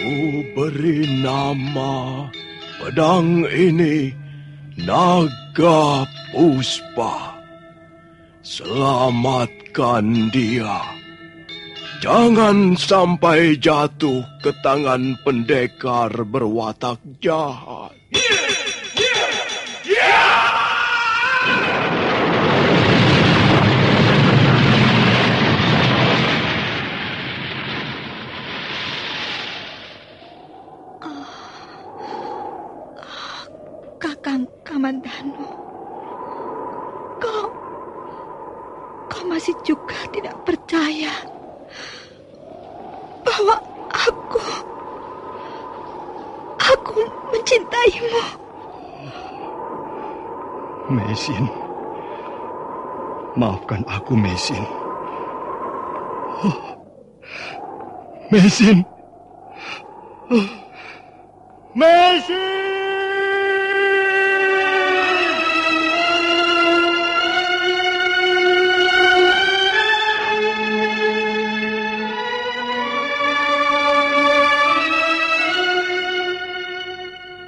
Ku beri nama pedang ini Naga Puspa. Selamatkan dia. Jangan sampai jatuh ke tangan pendekar berwatak jahat. Kakang Kamandanu, kau masih juga tidak percaya bahwa aku mencintaimu. Meisin, maafkan aku, Meisin. Meisin. Meisin!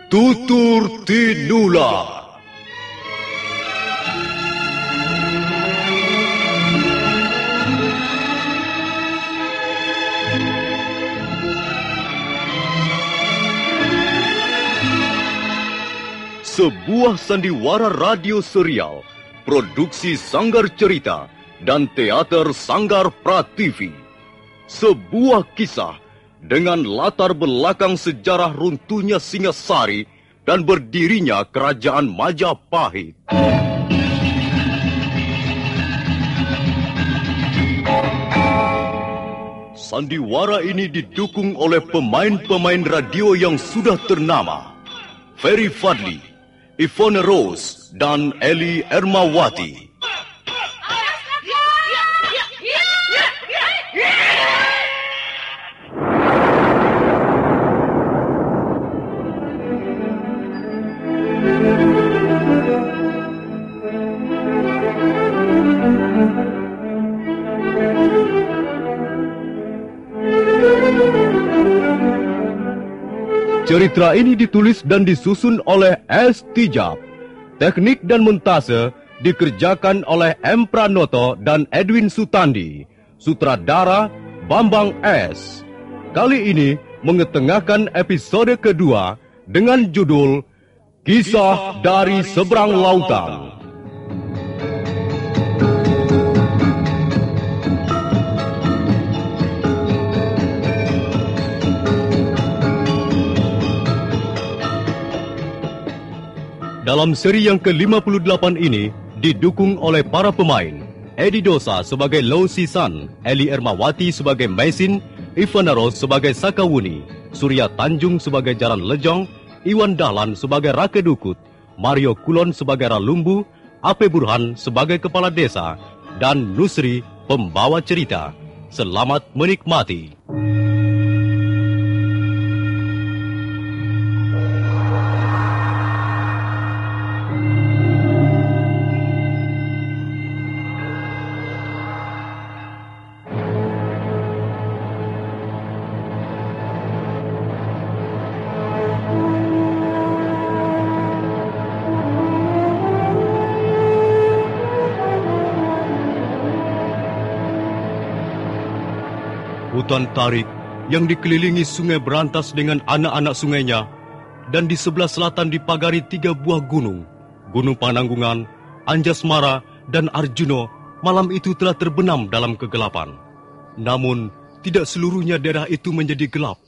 Tutur Tinula. Sebuah sandiwara radio serial, produksi Sanggar Cerita dan teater Sanggar Prativi. Sebuah kisah dengan latar belakang sejarah runtuhnya Singasari dan berdirinya Kerajaan Majapahit. Sandiwara ini didukung oleh pemain-pemain radio yang sudah ternama. Ferry Fadli, Ivone Rose, dan Eli Ermawati. Cerita ini ditulis dan disusun oleh S. Tijab. Teknik dan montase dikerjakan oleh M. Pranoto dan Edwin Sutandi. Sutradara Bambang S. Kali ini mengetengahkan episode kedua dengan judul Kisah dari Seberang Lautan. Dalam seri yang ke-58 ini didukung oleh para pemain Edi Dosa sebagai Lo Sisan, Eli Ermawati sebagai Meisin, Ivone Rose sebagai Sakawuni, Surya Tanjung sebagai Jaran Lejong, Iwan Dahlan sebagai Rake Dukut, Mario Kulon sebagai Ralumbu, Ape Burhan sebagai Kepala Desa, dan Nusri pembawa cerita. Selamat menikmati. Hutan tarik yang dikelilingi sungai berantas dengan anak-anak sungainya, dan di sebelah selatan dipagari 3 buah gunung, Gunung Pananggungan, Anjasmara, dan Arjuno, malam itu telah terbenam dalam kegelapan. Namun, tidak seluruhnya daerah itu menjadi gelap.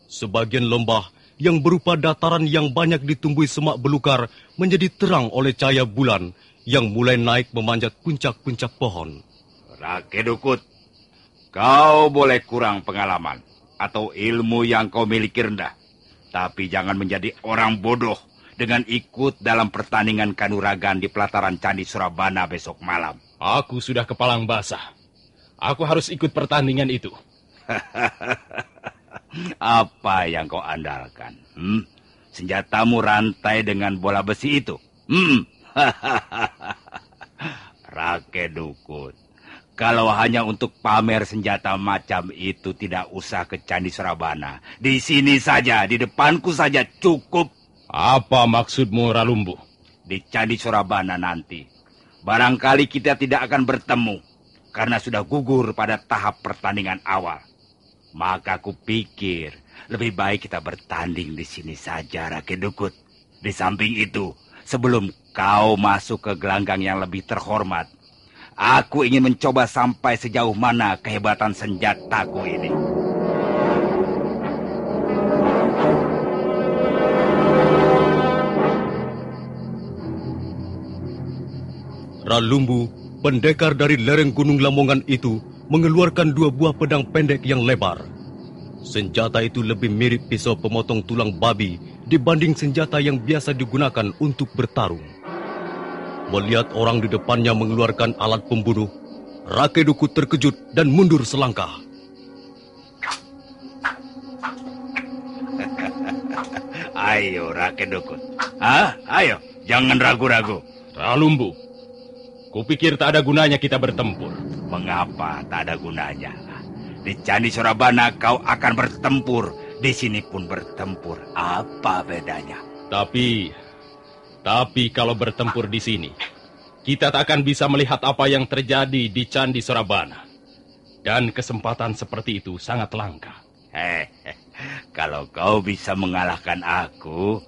Sebagian lembah yang berupa dataran yang banyak ditumbuhi semak belukar menjadi terang oleh cahaya bulan yang mulai naik memanjat puncak-puncak pohon. Rake Dukut, kau boleh kurang pengalaman atau ilmu yang kau miliki rendah. Tapi jangan menjadi orang bodoh dengan ikut dalam pertandingan kanuragan di pelataran Candi Surabana besok malam. Aku sudah kepalang basah. Aku harus ikut pertandingan itu. Apa yang kau andalkan? Senjatamu rantai dengan bola besi itu? Rake Dukut, Kalau hanya untuk pamer senjata macam itu tidak usah ke Candi Surabana. Di sini saja, di depanku saja cukup. Apa maksudmu, Ralumbu? Di Candi Surabana nanti, barangkali kita tidak akan bertemu karena sudah gugur pada tahap pertandingan awal. Maka aku pikir lebih baik kita bertanding di sini saja, Raden Dukut. Di samping itu, sebelum kau masuk ke gelanggang yang lebih terhormat, aku ingin mencoba sampai sejauh mana kehebatan senjataku ini. Ralumbu, pendekar dari lereng Gunung Lamongan itu, mengeluarkan 2 buah pedang pendek yang lebar. Senjata itu lebih mirip pisau pemotong tulang babi dibanding senjata yang biasa digunakan untuk bertarung. Melihat orang di depannya mengeluarkan alat pembunuh, Raden Dukut terkejut dan mundur selangkah. Ayo, Raden Dukut. Ayo, jangan ragu-ragu. Ralumbu, kupikir tak ada gunanya kita bertempur. Mengapa tak ada gunanya? Di Candi Surabana kau akan bertempur, di sini pun bertempur. Apa bedanya? Tapi kalau bertempur di sini, kita tak akan bisa melihat apa yang terjadi di Candi Surabana. Dan kesempatan seperti itu sangat langka. Kalau kau bisa mengalahkan aku,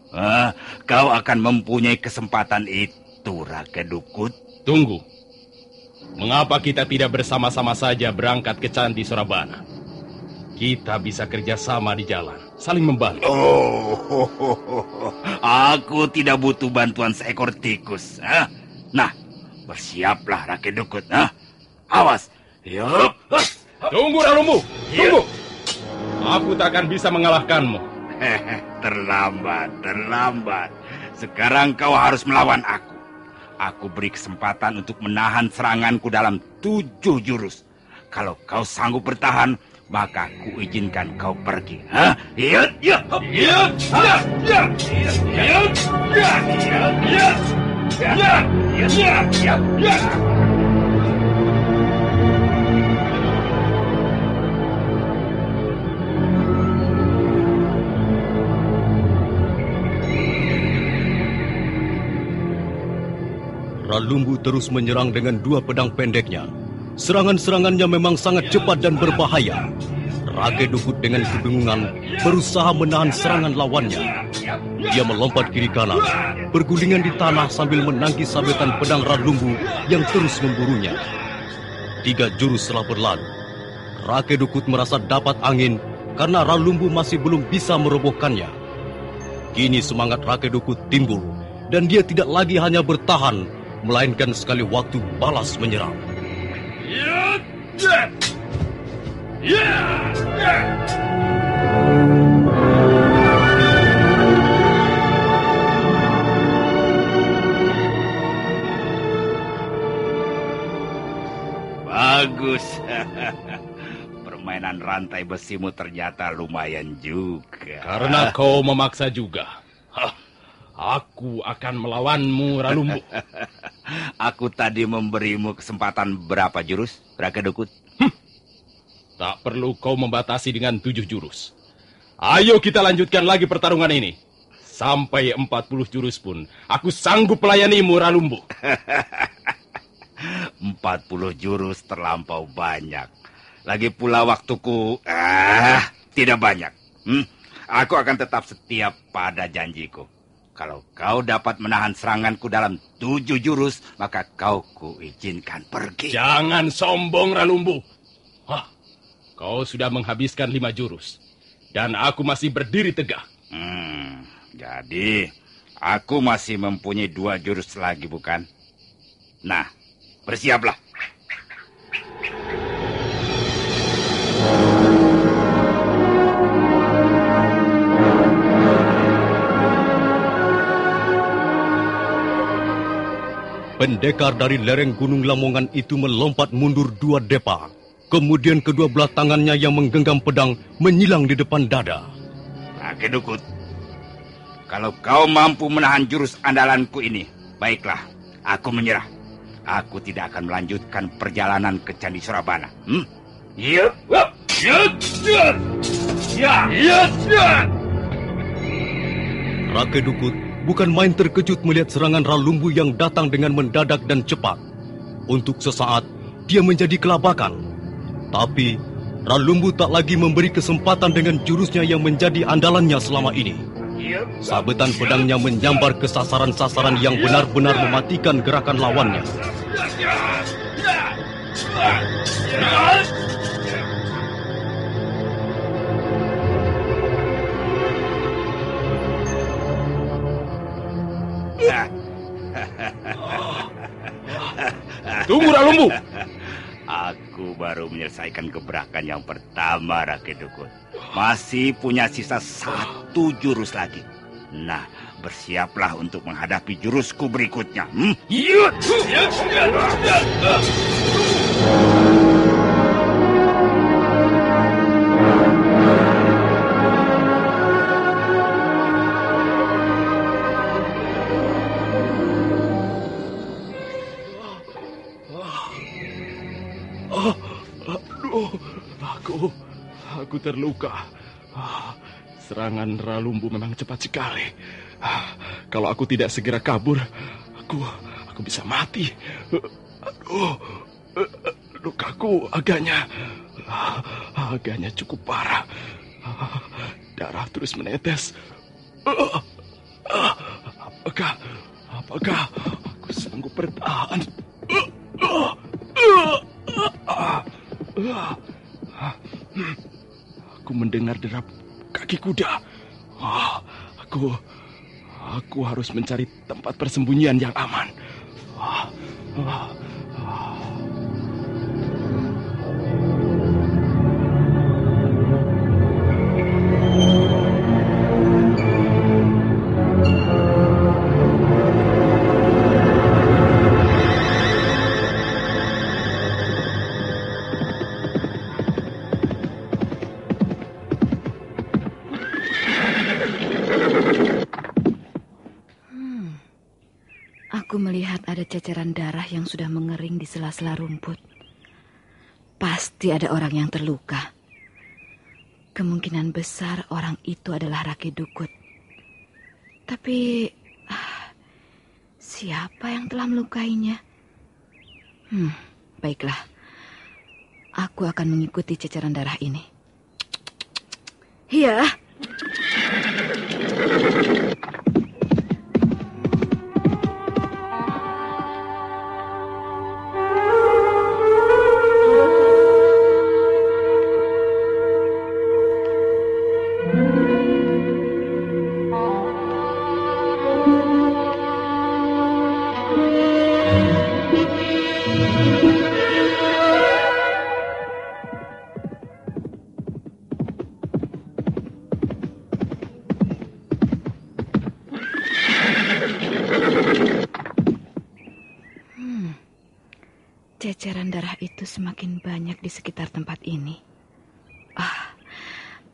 kau akan mempunyai kesempatan itu, Raden Dukut. Tunggu. Mengapa kita tidak bersama-sama saja berangkat ke Candi Surabana? Kita bisa kerjasama di jalan, saling membantu. Aku tidak butuh bantuan seekor tikus. Nah, bersiaplah Raden Dukut. Awas. Yup. Tunggu, Ralumbu. Tunggu. Aku tak akan bisa mengalahkanmu. Terlambat. Sekarang kau harus melawan aku. Aku beri kesempatan untuk menahan seranganku dalam 7 jurus. Kalau kau sanggup bertahan, maka ku izinkan kau pergi. Ralumbu terus menyerang dengan 2 pedang pendeknya. Serangan-serangannya memang sangat cepat dan berbahaya. Raden Dukut dengan kebingungan berusaha menahan serangan lawannya. Dia melompat kiri kanan, bergulingan di tanah sambil menangkis sabetan pedang Ralumbu yang terus memburunya. 3 jurus telah berlalu. Raden Dukut merasa dapat angin karena Ralumbu masih belum bisa merobohkannya. Kini semangat Raden Dukut timbul dan dia tidak lagi hanya bertahan, melainkan sekali waktu balas menyerang. Bagus. Permainan rantai besimu ternyata lumayan juga. Karena kau memaksa juga. Aku akan melawanmu, Ralumbu. Aku tadi memberimu kesempatan berapa jurus, Raden Dukut? Tak perlu kau membatasi dengan 7 jurus. Ayo kita lanjutkan lagi pertarungan ini. Sampai 40 jurus pun, aku sanggup melayanimu, Ralumbu. 40 jurus terlampau banyak. Lagi pula waktuku, tidak banyak. Aku akan tetap setia pada janjiku. Kalau kau dapat menahan seranganku dalam 7 jurus, maka kau kuizinkan pergi. Jangan sombong, Ralumbu. Kau sudah menghabiskan 5 jurus. Dan aku masih berdiri tegak. Jadi, aku masih mempunyai 2 jurus lagi, bukan? Nah, bersiaplah. Pendekar dari lereng Gunung Lamongan itu melompat mundur 2 depa. Kemudian kedua belah tangannya yang menggenggam pedang menyilang di depan dada. Raden Dukut, kalau kau mampu menahan jurus andalanku ini, baiklah, aku menyerah. aku tidak akan melanjutkan perjalanan ke Candi Surabana. Rake Dukut bukan main terkejut melihat serangan Ralumbu yang datang dengan mendadak dan cepat. Untuk sesaat, dia menjadi kelabakan. Tapi, Ralumbu tak lagi memberi kesempatan dengan jurusnya yang menjadi andalannya selama ini. Sabetan pedangnya menyambar ke sasaran-sasaran yang benar-benar mematikan gerakan lawannya. Tunggu, Ralumbu! Aku baru menyelesaikan gebrakan yang pertama, Rake Dukut. Masih punya sisa 1 jurus lagi. Nah, bersiaplah untuk menghadapi jurusku berikutnya. Aku terluka. Serangan Ralumbu memang cepat sekali. Kalau aku tidak segera kabur, aku bisa mati. Lukaku agaknya cukup parah. Darah terus menetes. Apakah aku sanggup bertahan? Aku mendengar derap kaki kuda. Aku harus mencari tempat persembunyian yang aman. Aku melihat ada ceceran darah yang sudah mengering di sela-sela rumput. Pasti ada orang yang terluka. Kemungkinan besar orang itu adalah Rake Dukut. Tapi siapa yang telah melukainya? Baiklah. Aku akan mengikuti ceceran darah ini. Ya. Ceceran darah itu semakin banyak di sekitar tempat ini.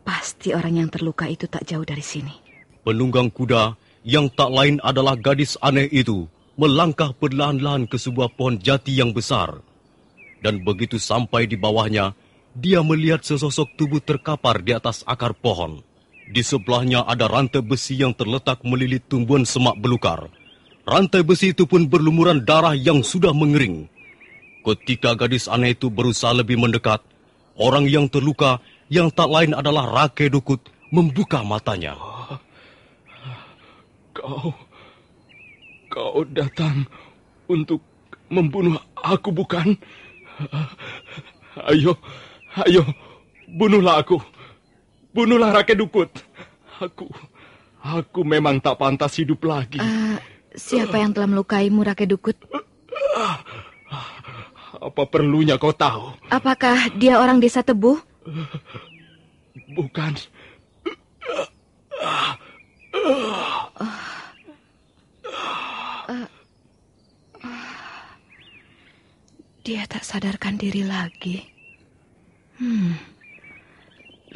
Pasti orang yang terluka itu tak jauh dari sini. Penunggang kuda yang tak lain adalah gadis aneh itu melangkah perlahan-lahan ke sebuah pohon jati yang besar. Dan begitu sampai di bawahnya, dia melihat sesosok tubuh terkapar di atas akar pohon. Di sebelahnya ada rantai besi yang terletak melilit tumbuhan semak belukar. Rantai besi itu pun berlumuran darah yang sudah mengering. Ketika gadis aneh itu berusaha lebih mendekat, orang yang terluka yang tak lain adalah Rake Dukut membuka matanya. Kau datang untuk membunuh aku, bukan? Ayo, bunuhlah aku. Bunuhlah Rake Dukut. Aku memang tak pantas hidup lagi. Siapa yang telah melukaimu, Rake Dukut? Apa perlunya kau tahu? Apakah dia orang desa Tebu? Bukan. Dia tak sadarkan diri lagi.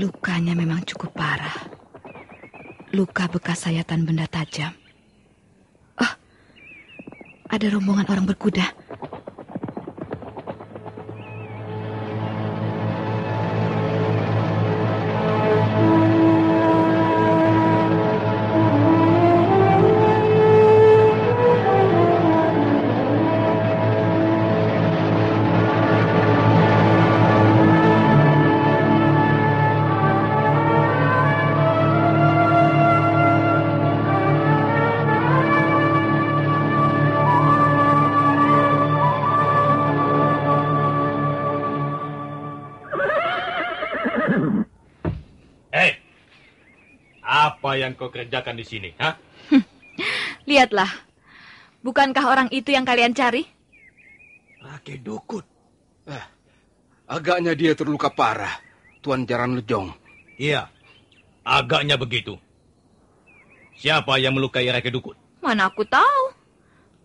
Lukanya memang cukup parah. Luka bekas sayatan benda tajam. Ada rombongan orang berkuda. Apa yang kau kerjakan di sini, ha? Lihatlah, bukankah orang itu yang kalian cari? Rake Dukut. Agaknya dia terluka parah, Tuan Jaran Lejong. Iya, agaknya begitu. Siapa yang melukai Rake Dukut? Mana aku tahu.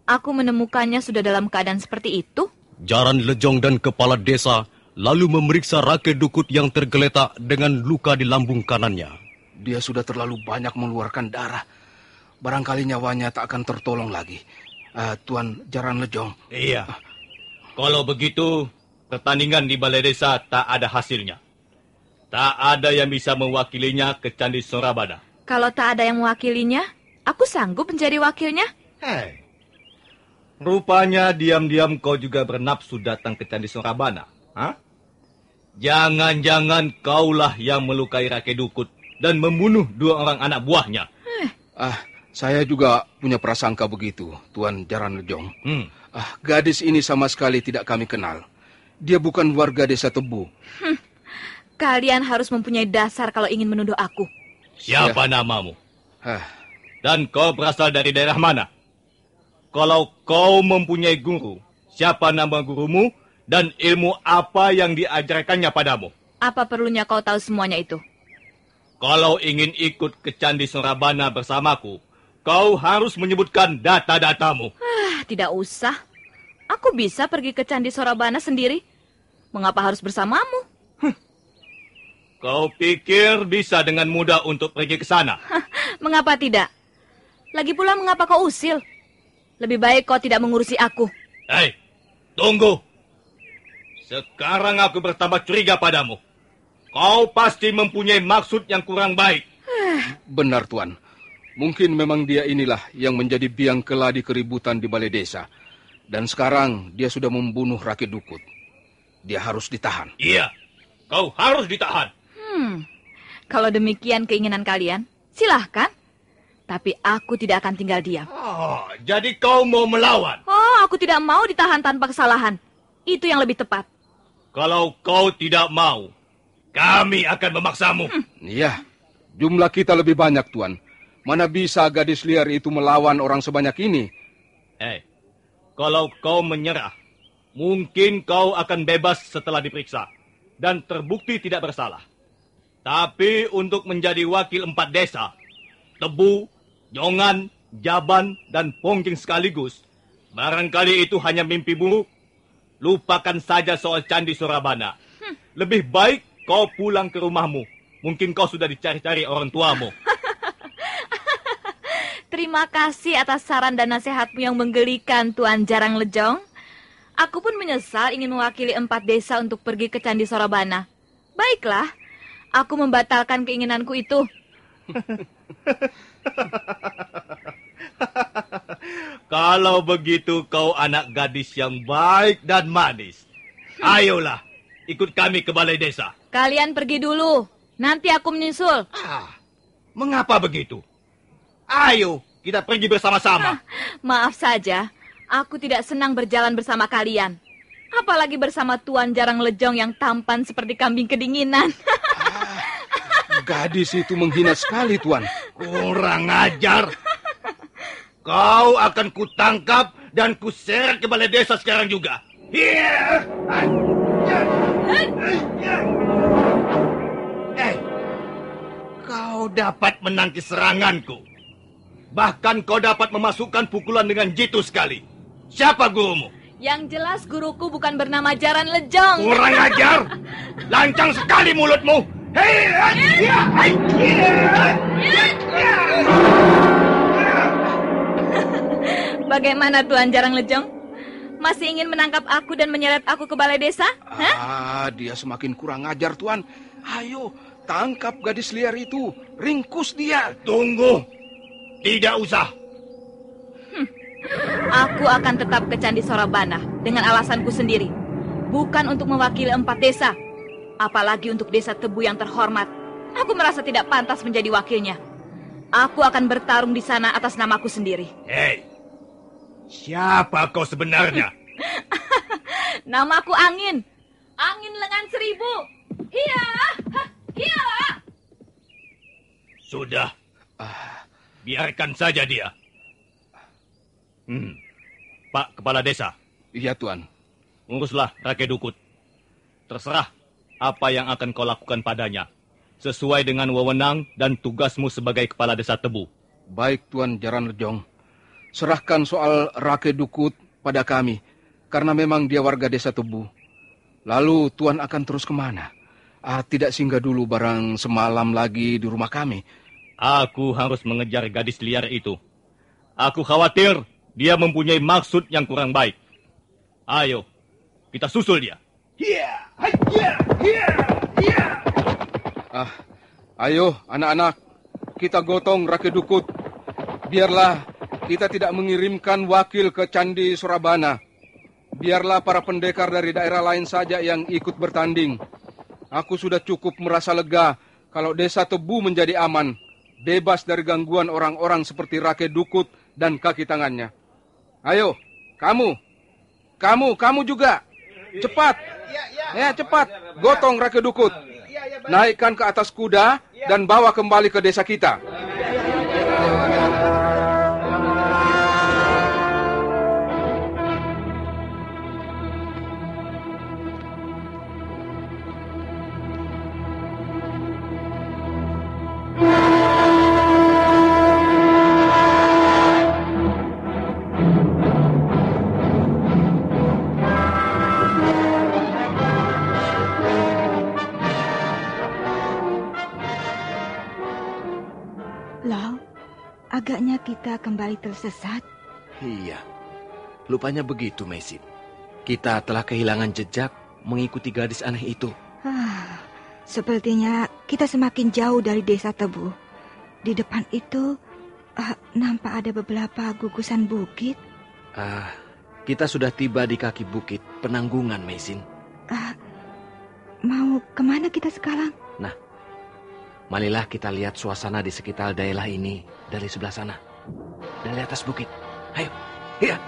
Aku menemukannya sudah dalam keadaan seperti itu. Jaran Lejong dan kepala desa lalu memeriksa Rake Dukut yang tergeletak dengan luka di lambung kanannya. Dia sudah terlalu banyak mengeluarkan darah. Barangkali nyawanya tak akan tertolong lagi. Tuan Jaran Lejong. Iya. Kalau begitu, pertandingan di balai desa tak ada hasilnya. Tak ada yang bisa mewakilinya ke Candi Sorabada. Kalau tak ada yang mewakilinya, aku sanggup menjadi wakilnya. Hei, rupanya diam-diam kau juga bernafsu datang ke Candi Sorabana. Hah? Jangan-jangan kaulah yang melukai Rake Dukut dan membunuh 2 orang anak buahnya. Saya juga punya prasangka begitu, Tuan Jaran Lejong. Gadis ini sama sekali tidak kami kenal. Dia bukan warga desa Tebu. Kalian harus mempunyai dasar kalau ingin menuduh aku. Siapa namamu? Dan kau berasal dari daerah mana? Kalau kau mempunyai guru, siapa nama gurumu dan ilmu apa yang diajarkannya padamu? Apa perlunya kau tahu semuanya itu? Kalau ingin ikut ke Candi Sorabana bersamaku, kau harus menyebutkan data-datamu. Tidak usah. Aku bisa pergi ke Candi Sorabana sendiri. Mengapa harus bersamamu? Kau pikir bisa dengan mudah untuk pergi ke sana? Mengapa tidak? Lagi pula mengapa kau usil? Lebih baik kau tidak mengurusi aku. Hei, tunggu. Sekarang aku bertambah curiga padamu. Kau pasti mempunyai maksud yang kurang baik. Benar, Tuan. Mungkin memang dia inilah yang menjadi biang keladi keributan di balai desa. Dan sekarang dia sudah membunuh Rake Dukut. Dia harus ditahan. Iya, kau harus ditahan. Kalau demikian keinginan kalian, silahkan. Tapi aku tidak akan tinggal diam. Jadi kau mau melawan? Aku tidak mau ditahan tanpa kesalahan. Itu yang lebih tepat. Kalau kau tidak mau, kami akan memaksamu. Iya, jumlah kita lebih banyak, Tuan. Mana bisa gadis liar itu melawan orang sebanyak ini? Kalau kau menyerah, mungkin kau akan bebas setelah diperiksa dan terbukti tidak bersalah. Tapi untuk menjadi wakil 4 desa, Tebu, Jongan, Jaban, dan Pongging sekaligus, barangkali itu hanya mimpi buruk. Lupakan saja soal Candi Sorabana. Lebih baik kau pulang ke rumahmu. Mungkin kau sudah dicari-cari orang tuamu. Terima kasih atas saran dan nasihatmu yang menggelikan, Tuan Jarang Lejong. Aku pun menyesal ingin mewakili 4 desa untuk pergi ke Candi Sorabana. Baiklah, aku membatalkan keinginanku itu. Kalau begitu kau anak gadis yang baik dan manis. Ayolah, ikut kami ke balai desa. Kalian pergi dulu, nanti aku menyusul. Mengapa begitu? Ayo, kita pergi bersama-sama. Maaf saja, aku tidak senang berjalan bersama kalian. Apalagi bersama Tuan Jarang Lejong yang tampan seperti kambing kedinginan. Gadis itu menghina sekali, Tuan. Kurang ajar. Kau akan kutangkap dan kuseret ke balai desa sekarang juga. Kau dapat menangkis seranganku. Bahkan kau dapat memasukkan pukulan dengan jitu sekali. Siapa gurumu? Yang jelas guruku bukan bernama Jaran Lejong. Kurang ajar. Lancang sekali mulutmu. Bagaimana Tuan Jarang Lejong? Masih ingin menangkap aku dan menyeret aku ke balai desa? Dia semakin kurang ajar, Tuan. Ayo, tangkap gadis liar itu. Ringkus dia. Tunggu. Tidak usah. Aku akan tetap ke Candi Sorabana dengan alasanku sendiri. Bukan untuk mewakili 4 desa. Apalagi untuk desa Tebu yang terhormat. Aku merasa tidak pantas menjadi wakilnya. Aku akan bertarung di sana atas namaku sendiri. Hei, siapa kau sebenarnya? Namaku Angin. Angin lengan 1000. Iya. Sudah. Biarkan saja dia. Pak Kepala Desa. Iya, Tuan. Uruslah Rake Dukut. Terserah apa yang akan kau lakukan padanya, sesuai dengan wewenang dan tugasmu sebagai Kepala Desa Tebu. Baik, Tuan Jaran Lejong. Serahkan soal Rake Dukut pada kami, karena memang dia warga Desa Tebu. Lalu Tuan akan terus kemana? Tidak singgah dulu barang semalam lagi di rumah kami. Aku harus mengejar gadis liar itu. Aku khawatir dia mempunyai maksud yang kurang baik. Ayo, kita susul dia. Ayo, anak-anak, kita gotong Rake Dukut. Biarlah kita tidak mengirimkan wakil ke Candi Surabana. Biarlah para pendekar dari daerah lain saja yang ikut bertanding. Aku sudah cukup merasa lega kalau Desa Tebu menjadi aman, bebas dari gangguan orang-orang seperti Rake Dukut dan kaki tangannya. Ayo, kamu juga. Cepat. Ya, cepat. Gotong Rake Dukut. Naikkan ke atas kuda dan bawa kembali ke desa kita. Agaknya kita kembali tersesat. Iya, lupanya begitu, Mesin. Kita telah kehilangan jejak mengikuti gadis aneh itu. Sepertinya kita semakin jauh dari Desa Tebu. Di depan itu nampak ada beberapa gugusan bukit. Kita sudah tiba di kaki bukit Penanggungan, Mesin. Mau kemana kita sekarang? Nah, marilah kita lihat suasana di sekitar daerah ini dari sebelah sana. Dari atas bukit. Ayo. Iya.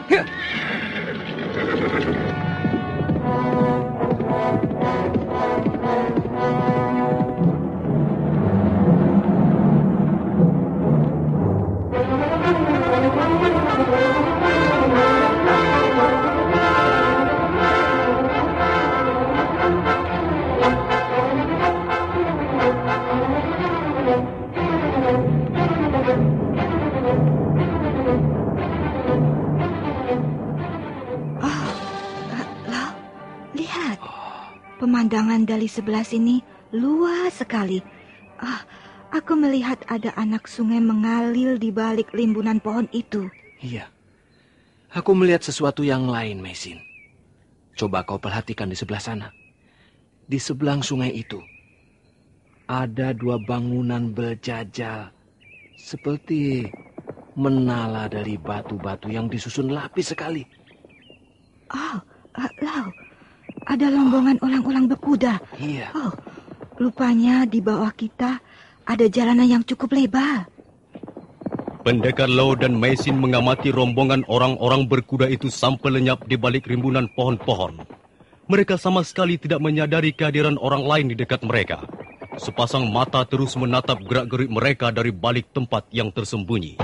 Pemandangan dari sebelah sini luas sekali. Aku melihat ada anak sungai mengalir di balik rimbunan pohon itu. Iya. Aku melihat sesuatu yang lain, Mesin. Coba kau perhatikan di sebelah sana. Di sebelah sungai itu ada dua bangunan berjajal seperti menala dari batu-batu yang disusun lapis sekali. Ada rombongan orang-orang berkuda. Iya. Rupanya di bawah kita ada jalanan yang cukup lebar. Pendekar Lau dan Mesin mengamati rombongan orang-orang berkuda itu sampai lenyap di balik rimbunan pohon-pohon. Mereka sama sekali tidak menyadari kehadiran orang lain di dekat mereka. Sepasang mata terus menatap gerak-gerik mereka dari balik tempat yang tersembunyi.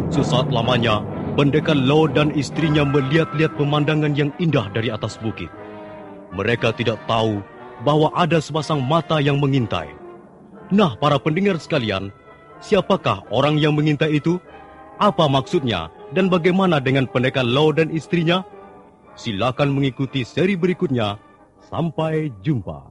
Sesaat lamanya, pendekar Lau dan istrinya melihat-lihat pemandangan yang indah dari atas bukit. Mereka tidak tahu bahwa ada sepasang mata yang mengintai. Nah, para pendengar sekalian, siapakah orang yang mengintai itu? Apa maksudnya dan bagaimana dengan pendekar Lau dan istrinya? Silakan mengikuti seri berikutnya. Sampai jumpa.